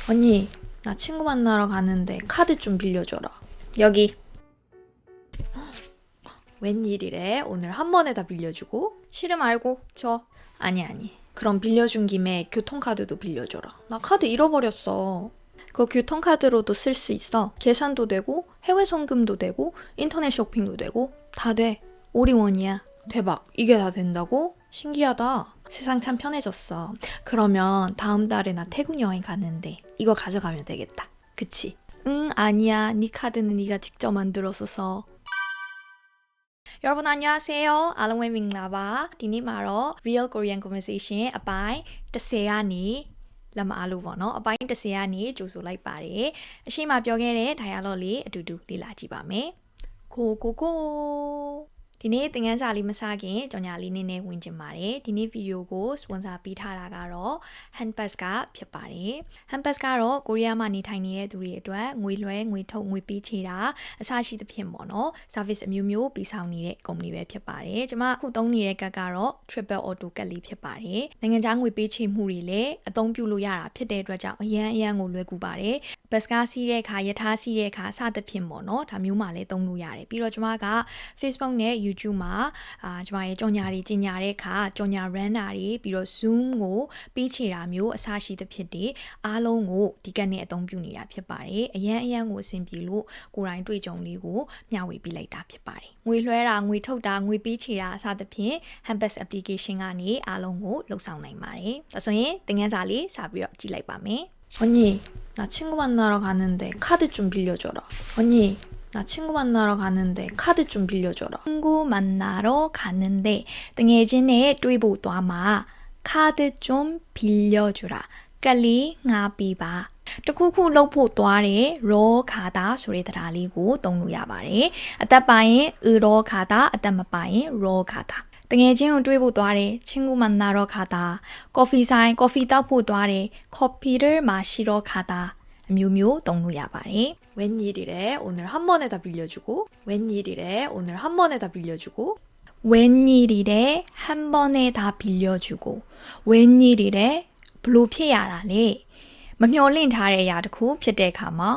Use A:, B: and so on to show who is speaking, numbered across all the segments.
A: 언니, 나 친구 만나러 가는데 카드 좀 빌려줘라. 여기. 웬일이래? 오늘 한 번에 다 빌려주고? 싫음 알고 줘. 아니. 그럼 빌려준 김에 교통카드도 빌려줘라. 나 카드 잃어버렸어. 그거 교통카드로도 쓸 수 있어. 계산도 되고 해외 송금도 되고 인터넷 쇼핑도 되고 다 돼. 올인원이야. 대박. 이게 다 된다고? 신기하다. 세상 참 편해졌어. 그러면 다음 달에 나 태국 여행 가는데 이거 가져가면 되겠다. 그치? 응, 아니야. 네 카드는 네가 직접 만들어서 써. 여러분 안녕하세요. 알롱웨이 밍라바. 디니마로 Real Korean Conversation အပိုင်း10ကနေလက်မအားလို့ပေါ့နော်အပိုင်း10ကနေကြိုဆိုလိုက်ပါတယ်အရှိမပြောခဲ့တဲ့ dialogue လေးအတူတူလေ့လာကြည့်ပါမယ်ကိုဒီနေ့သင်ခန်းစာလေးမစခင်ကြော်ညာလေးနည်းနည်းဝင်ကျင်ပါတယ်ဒီနေ့ဗီဒီယိုကိုစပွန်ဆာပေးထားတာကတော့ Handpass ကဖြစ်ပါတယ် Handpass ကတော့ကိုရီးယားမှာနေထိုင်နေတဲ့သူတွေအတွက်ငွေလွှဲငွေထုတ်ငွေပေးချေတာအစရှိသဖြင့်ပေါ့နော် service အမျိုးမျိုးပေးဆောင်နေတဲ့ company ပဲဖြစ်ပါတယ်ကျွန်မအခုသုံးနေတဲ့ကတ်ကတော့ Triple Auto ကတ်လေးဖြစ်ပါတယ်နိုင်ငံခြားငွေပေးချေမှုတွေလည်းအသုံးပြုလို့ရတာဖြစ်တဲ့အတွက်ကြောင့်အရန်ကိုလွယ်ကူပါတယ်ဘတ်စကားစီးတဲ့အခါယထာစီးတဲ့အခါစသဖြင့်ပေါ့နော်ဒါမျိုးမှလည်းသုံးလို့ရတယ်ပြီးတော့ကျွန်မက Facebook နဲ့ YouTube မှာကျွန်မရဲ့ကြော်ညာတွေကြီးညာတဲ့အခါကြော်ညာ run တာတွေပြီးတော့ Zoom ကိုပေးချေတာမျိုးအစရှိသဖြင့်တွေအားလုံးကိုဒီကနေ့အသုံးပြုနေတာဖြစ်ပါတယ်အရန်ကိုအဆင်ပြေလို့ကိုယ်တိုင်တွေ့ကြုံလေးကိုမျှဝေပေးလိုက်တာဖြစ်ပါတယ်ငွေလွှဲတာငွေထုတ်တာငွေပေးချေတာအစသဖြင့် Handpass application ကနေအားလုံးကိုလှုပ်ဆောင်နိုင်ပါတယ်ဒါဆိုရင်သင်ခန်းစာလေးစပြီးတော့ကြည့်လိုက်ပါမယ်언니 나 친구 만나러 가는데 카드 좀 빌려줘라. 언니, 나 친구 만나러 가는데 카드 좀 빌려줘라. 친구 만나러 가는데 등예진의 뚜이보 또아마 카드 좀 빌려주라. 깔리 nga비바.တခုခု လုပ်ဖို့သွားတယ် raw ခါတာဆိုတဲ့တရားလေးကိုသုံးလို့ရပါတယ်အသက်ပိုင်ရင် raw ခါတာအသက်မပိုင်ရင် raw ခါတာတငယ်ချင်းကိုတွေ့ဖို့သွားတယ်친구 만나러 가다 coffeeဆိုင် coffee တောက်ဖို့သွားတယ် coffee를 마시러 가다အမျိုးသုံးလို့ရပါတယ်웬일이래 오늘 한 번에 다 빌려주고 웬일이래 오늘 한 번에 다 빌려주고 웬일이래 한 번에 다 빌려주고 웬일이래 ဘလို့ဖြစ်ရတာလဲမမျှော်လင့်ထားတဲ့အရာတစ်ခုဖြစ်တဲ့အခါမှာ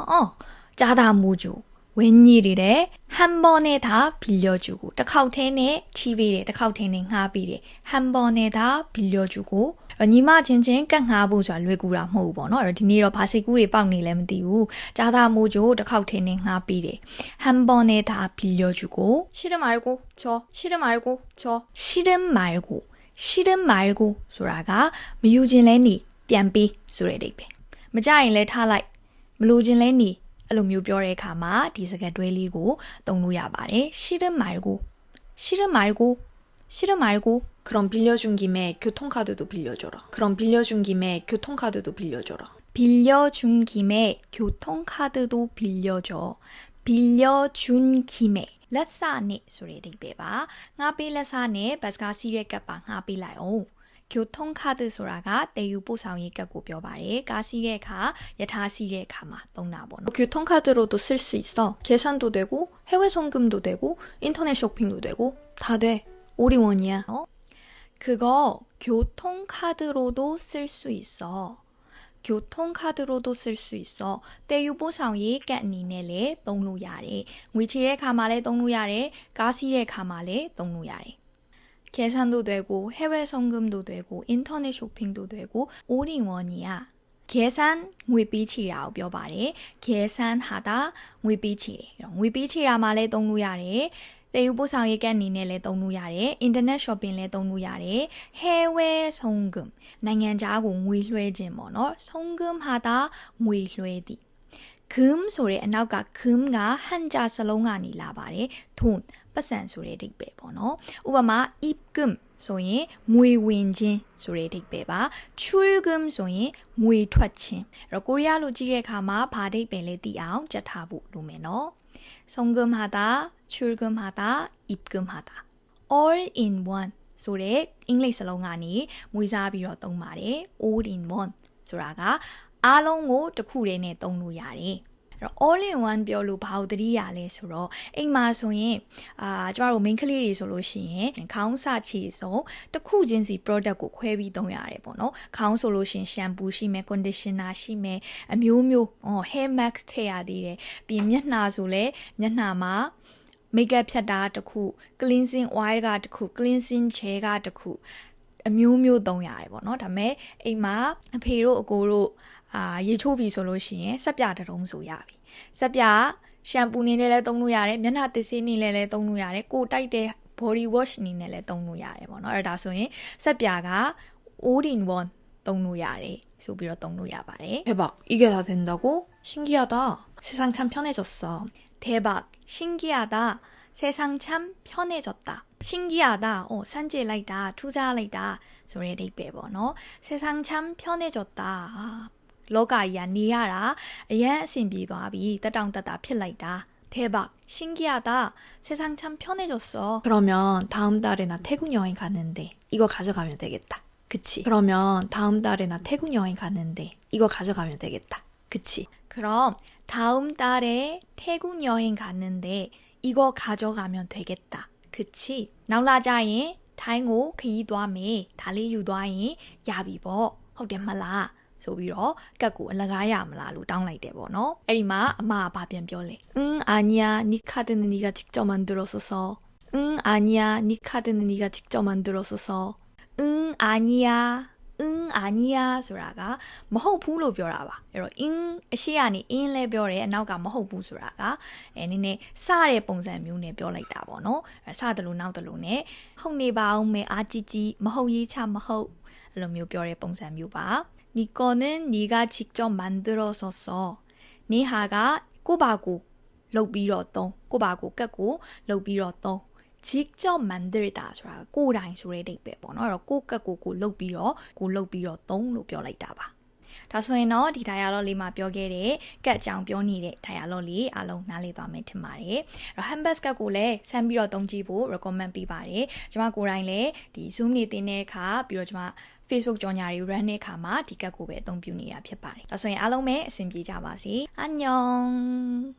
A: ကြားတာမူကြ웬일이래 한 번에 다 빌려주고 တစ်ခေါက်ထဲနဲ့ချီးပေးတယ်တစ်ခေါက်ထဲနဲ့ငှားပေးတယ်한 번에 다 빌려주고ညီမချင်းကတ်ငှားဖို့ဆိုတာလွယ်ကူတာမဟုတ်ဘူးပေါ့နော်အဲ့တော့ဒီနေ့တော့ဘာစိတ်ကူးတွေပေါက်နေလဲမသိဘူးကြားတာမို့ကြတစ်ခေါက်ထဲနဲ့ငှားပေးတယ် 한 번에 다 빌려주고 싫음 말고 줘 싫음 말고 줘 싫음 말고ဆိုတာကမယူခြင်းလဲနေပြန်ပေးဆိုတဲ့အဓိပ္ပာယ်မကြရင်လဲထားလိုက်မလိုခြင်းလဲနေအဲ့လိုမျိုးပြောတဲ့အခါမှာဒီစကားတွဲလေးကိုသုံးလို့ရပါတယ်싫음 말고 그럼 빌려준 김에 교통카드도 빌려줘라 그럼 빌려준 김에 교통카드도 빌려줘라 빌려준 김에 교통카드도 빌려줘 빌려준 김에လက်စနဲ့ဆိုတဲ့အဓိပ္ပာယ်ပါငါပေးလက်စနဲ့ဘတ်စကားစီးတဲ့ကပ်ပါငါပေးလိုက်အောင်교통카드ဆိုတာကတည်ယူပို့ဆောင်ရေးကတ်ကိုပြောပါတယ်ကားစီးတဲ့အခါယထာစီးတဲ့အခါမှာသုံးတာပေါ့နော်교통카드로도 쓸 수 있어 계산도 되고 해외 송금도 되고 인터넷 쇼핑도 되고 다 돼 올인원이야 그거 교통카드로도 쓸 수 있어 교통카드로도 쓸 수 있어 တည်ယူပို့ဆောင်ရေးကတ်အနေနဲ့လည်းသုံးလို့ရတယ်ငွေချေတဲ့အခါမှာလည်းသုံးလို့ရတယ်ကားစီးတဲ့အခါမှာလည်းသုံးလို့ရတယ်계산도 되고 해외 송금도 되고 인터넷 쇼핑도 되고 올인원이야. 계산ငွေပေးချေတာကိုပြောပါတယ်계산하다ငွေပေးချေတယ်ငွေပေးချေတာမှာလည်းသုံးလို့ရတယ်တည်ယူပို့ဆောင်ရေးကအနေနဲ့လည်းသုံးလို့ရတယ် internet shopping လည်းသုံးလို့ရတယ် 해외 송금 နိုင်ငံခြားကိုငွေလွှဲခြင်းပေါ့နော် 송금하다 ငွေလွှဲသည်금ဆိုတဲ့အနောက်က 금가 한자 စလုံးကနေလာပါတယ်돈ပတ်စံဆိုတဲ့အဓိပ္ပာယ်ပေါ့နော်ဥပမာ 입금 ဆိုရင်ငွေဝင်ခြင်းဆိုတဲ့အဓိပ္ပာယ်ပါ출금ဆိုရင်ငွေထွက်ခြင်းအဲ့တော့ကိုရီးယားလိုကြည့်တဲ့အခါမှာဘာအဓိပ္ပာယ်လဲသိအောင်ကြက်ထားဖို့လိုမယ်နော်송금하다 출금하다 입금하다 all in one ဆိုတဲ့အင်္ဂလိပ်စလုံးကနေမွေးစားပြီးတော့သုံးပါတယ် all in one ဆိုတာကအားလုံးကိုတစ်ခုတည်းနဲ့သုံးလို့ရတယ် all in one ပြောလို့ဘာလို့တတိရလဲဆိုတော့အိမ်မှာဆိုရင်ကျမတို့ main ကလေးတွေဆိုလို့ရှိရင်ခေါင်းစချီဆုံးတစ်ခုချင်းစီ product ကိုခွဲပြီးသုံးရတယ်ပေါ့နော်ခေါင်းဆိုလို့ရှိရင် shampoo ရှိမယ် conditioner ရှိမယ်အမျိုးမျိုး hair mask ထည့်ရသေးတယ်ပြီးမျက်နှာဆိုလဲမျက်နှာမှာ makeup ဖြတ်တာတစ်ခု cleansing oil ကတစ်ခု cleansing gel ကတစ်ခုအမျိုးမျိုးသုံးရတယ်ပေါ့နော်ဒါပေမဲ့အိမ်မှာအဖေတို့အကိုတို့ရေချိုးပြီဆိုလို့ရှိရင်စက်ပြတစ်တုံးဆိုရပြီစက်ပြရှမ်ပူနေနဲ့လည်းသုံးလို့ရတယ်မျက်နှာသစ်ဆေးနေနဲ့လည်းသုံးလို့ရတယ်ကိုတိုက်တဲ့ body wash နေနဲ့လည်းသုံးလို့ရတယ်ပေါ့နော်အဲ့ဒါဆိုရင်စက်ပြက all in one သုံးလို့ရတယ်ဆိုပြီးတော့သုံးလို့ရပါတယ်
B: 대박 이게 다 된다고? 신기하다
A: 세상 참 편해졌어 대박 신기하다 세상 참 편해졌다 신기하다 산지해라이다 투자하라이다 ဆိုတဲ့အဓိပ္ပာယ်ပေါ့နော် 세상 참 편해졌다 လောကကြီးကနေရတာအရန်အဆင်ပြေသွားပြီတက်တောင့်တက်တာဖြစ်လိုက်တာ 대박 신기하다 세상 참 편해졌어
B: 그러면 다음 달에 나 태국 여행 가는데 이거 가져가면 되겠다 그치? 그러면 다음 달에 나 태국 여행 가는데 이거 가져가면 되겠다 그치?
A: 그럼 다음 달에 태국 여행 가는데 이거 가져가면 되겠다 그치? နောက်လာကြရင်ထိုင်းကိုခရီးသွားမယ်ဒါလေးယူသွားရင်ရပြီပေါ့ဟုတ်တယ်မလားဆိုပြီးတော့ကတ်ကိုအလကားရမလားလို့တောင်းလိုက်တယ်ပေါ့နော်အဲ့ဒီမှာအမကဘာပြန်ပြောလဲ 아니야 네 카드는 네가 직접 만들었어서 아니야 네 카드는 네가 직접 만들었어서 아니야 아니야 ဆိုတာကမဟုတ်ဘူးလို့ပြောတာပါအဲ့တော့အရှိကနေလဲပြောတယ်အနောက်ကမဟုတ်ဘူးဆိုတာကနည်းနည်းစတဲ့ပုံစံမျိုးနဲ့ပြောလိုက်တာပေါ့နော်စတယ်လို့နောက်တယ်လို့ ਨੇ ဟုတ်နေပါအောင်မယ်အာကြီးကြီးမဟုတ်ရေးချမဟုတ်အဲ့လိုမျိုးပြောတဲ့ပုံစံမျိုးပါ네 거는 네가 직접 만들었었어 네 하가 꼬바고 လုပ်ပြီးတော့သုံးကိုပါကိုကတ်ကိုလုပ်ပြီးတော့သုံး 직접 만들다 ဆိုတာကိုယ်တိုင်ဆိုတဲ့အဓိပ္ပာယ်ပေါ့နော်အဲ့တော့ကိုကတ်ကိုလုပ်ပြီးတော့သုံးလို့ပြောလိုက်တာပါဒါဆိုရင်တော့ဒီ dialogue လေးမှာပြောခဲ့တဲ့ကတ်အကြောင်းပြောနေတဲ့ dialogue လေးအားလုံးနားလည်သွားမယ်ထင်ပါတယ်အဲ့တော့ handbag ကတ်ကိုလည်းဆန်းပြီးတော့သုံးကြည့်ဖို့ recommend ပေးပါတယ်ကျွန်မကိုယ်တိုင်လည်းဒီ zoom နေတင်တဲ့အခါပြီးတော့ကျွန်မFacebook ကြော်ညာတွေ run တဲ့အခါမှာဒီကတ်ကိုပဲအသုံးပြုနေတာဖြစ်ပါတယ်ဒါဆိုရင်အားလုံးပဲအဆင်ပြေကြပါစေ안녕